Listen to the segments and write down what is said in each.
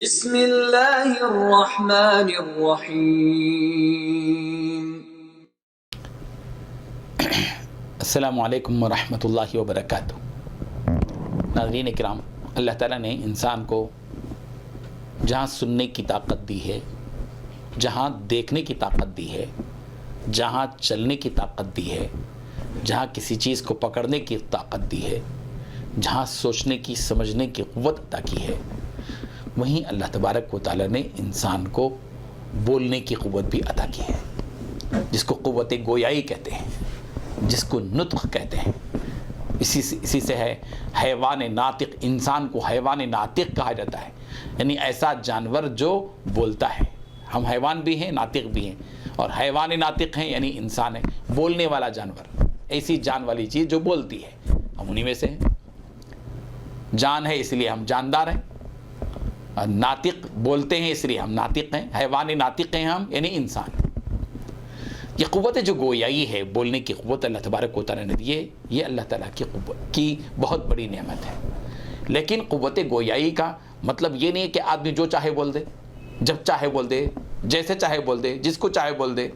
بسم اللہ الرحمن الرحیم۔ السلام علیکم ورحمۃ اللہ وبرکاتہ۔ ناظرین کرام، اللہ تعالیٰ نے انسان کو جہاں سننے کی طاقت دی ہے، جہاں دیکھنے کی طاقت دی ہے، جہاں چلنے کی طاقت دی ہے، جہاں کسی چیز کو پکڑنے کی طاقت دی ہے، جہاں سوچنے کی سمجھنے کی قوت عطا کی ہے، وہیں اللہ تبارک و تعالیٰ نے انسان کو بولنے کی قوت بھی عطا کی ہے، جس کو قوت گویائی کہتے ہیں، جس کو نطق کہتے ہیں۔ اسی سے ہے حیوان ناطق۔ انسان کو حیوان ناطق کہا جاتا ہے، یعنی ایسا جانور جو بولتا ہے۔ ہم حیوان بھی ہیں، ناطق بھی ہیں، اور حیوان ناطق ہیں یعنی انسان ہے، بولنے والا جانور، ایسی جان والی چیز جو بولتی ہے، ہم انہی میں سے ہیں۔ جان ہے اس لیے ہم جاندار ہیں، اور ناطق بولتے ہیں اس لیے ہم ناطق ہیں، حیوان ناطق ہیں ہم یعنی انسان۔ یہ قوت جو گویائی ہے، بولنے کی قوت اللہ تبارک و تعالیٰ نے دی ہے، یہ اللہ تعالیٰ کی قوت کی بہت بڑی نعمت ہے۔ لیکن قوت گویائی کا مطلب یہ نہیں ہے کہ آدمی جو چاہے بول دے، جب چاہے بول دے، جیسے چاہے بول دے، جس کو چاہے بول دے۔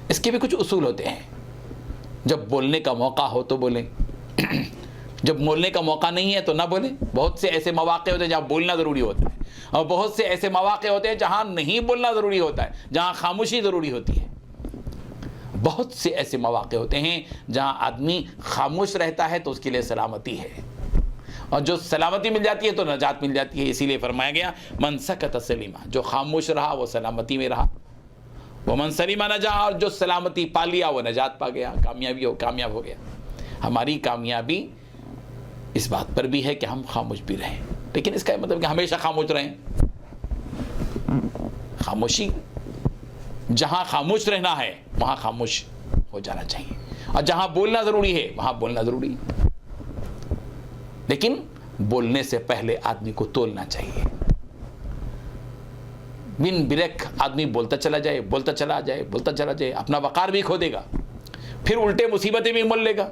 اس کے بھی کچھ اصول ہوتے ہیں۔ جب بولنے کا موقع ہو تو بولیں، جب بولنے کا موقع نہیں ہے تو نہ بولیں۔ بہت سے ایسے مواقع ہوتے ہیں جہاں بولنا ضروری ہوتا ہے، اور بہت سے ایسے مواقع ہوتے ہیں جہاں نہیں بولنا ضروری ہوتا ہے، جہاں خاموشی ضروری ہوتی ہے۔ بہت سے ایسے مواقع ہوتے ہیں جہاں آدمی خاموش رہتا ہے تو اس کے لیے سلامتی ہے، اور جو سلامتی مل جاتی ہے تو نجات مل جاتی ہے۔ اسی لیے فرمایا گیا من سکت سلیما، جو خاموش رہا وہ سلامتی میں رہا، وہ من سلیما نجا، اور جو سلامتی پا لیا وہ نجات پا گیا، کامیاب ہو گیا۔ ہماری کامیابی اس بات پر بھی ہے کہ ہم خاموش بھی رہیں، لیکن اس کا مطلب کہ ہمیشہ خاموش رہیں۔ خاموشی، جہاں خاموش رہنا ہے وہاں خاموش ہو جانا چاہیے، اور جہاں بولنا ضروری ہے وہاں بولنا ضروری ہے، لیکن بولنے سے پہلے آدمی کو تولنا چاہیے۔ بن بریک آدمی بولتا چلا جائے، اپنا وقار بھی کھو دے گا، پھر الٹے مصیبتیں بھی مول لے گا۔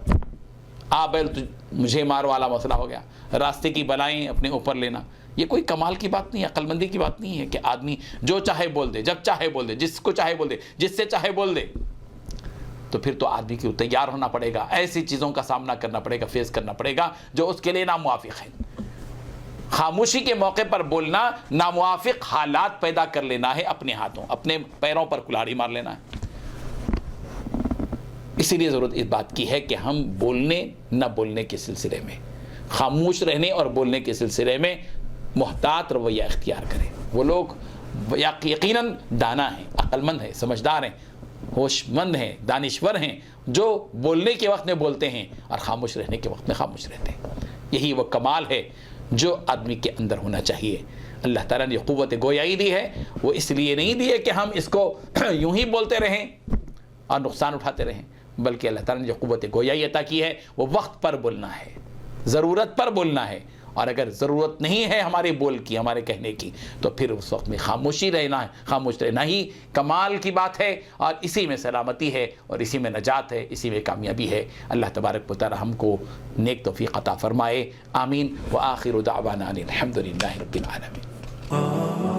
بیل مجھے مار والا مسئلہ ہو گیا، راستے کی بلائیں اپنے اوپر لینا۔ یہ کوئی کمال کی بات نہیں ہے، عقل مندی کی بات نہیں ہے کہ آدمی جو چاہے بول دے، جب چاہے بول دے، جس کو چاہے بول دے، جس سے چاہے بول دے۔ تو پھر تو آدمی کو تیار ہونا پڑے گا، ایسی چیزوں کا سامنا کرنا پڑے گا، فیس کرنا پڑے گا جو اس کے لیے ناموافق ہے۔ خاموشی کے موقع پر بولنا ناموافق حالات پیدا کر لینا ہے، اپنے ہاتھوں، اپنے پیروں پر کلہاڑی مار لینا ہے۔ اسی لیے ضرورت اس بات کی ہے کہ ہم بولنے نہ بولنے کے سلسلے میں، خاموش رہنے اور بولنے کے سلسلے میں محتاط رویہ اختیار کریں۔ وہ لوگ یقیناً دانا ہیں، عقل مند ہیں، سمجھدار ہیں، ہوش مند ہیں، دانشور ہیں، جو بولنے کے وقت میں بولتے ہیں اور خاموش رہنے کے وقت میں خاموش رہتے ہیں۔ یہی وہ کمال ہے جو آدمی کے اندر ہونا چاہیے۔ اللہ تعالیٰ نے قوت گویائی دی ہے، وہ اس لیے نہیں دی ہے کہ ہم اس کو یوں ہی بولتے رہیں اور نقصان اٹھاتے رہیں، بلکہ اللہ تعالیٰ نے جو قوت گویائی عطا کی ہے وہ وقت پر بولنا ہے، ضرورت پر بولنا ہے، اور اگر ضرورت نہیں ہے ہمارے بول کی، ہمارے کہنے کی، تو پھر اس وقت میں خاموشی رہنا ہے۔ خاموش رہنا ہی کمال کی بات ہے، اور اسی میں سلامتی ہے، اور اسی میں نجات ہے، اسی میں کامیابی ہے۔ اللہ تبارک و تعالی ہم کو نیک توفیق عطا فرمائے، آمین۔ وآخر دعوانا الحمد للہ رب العالمین۔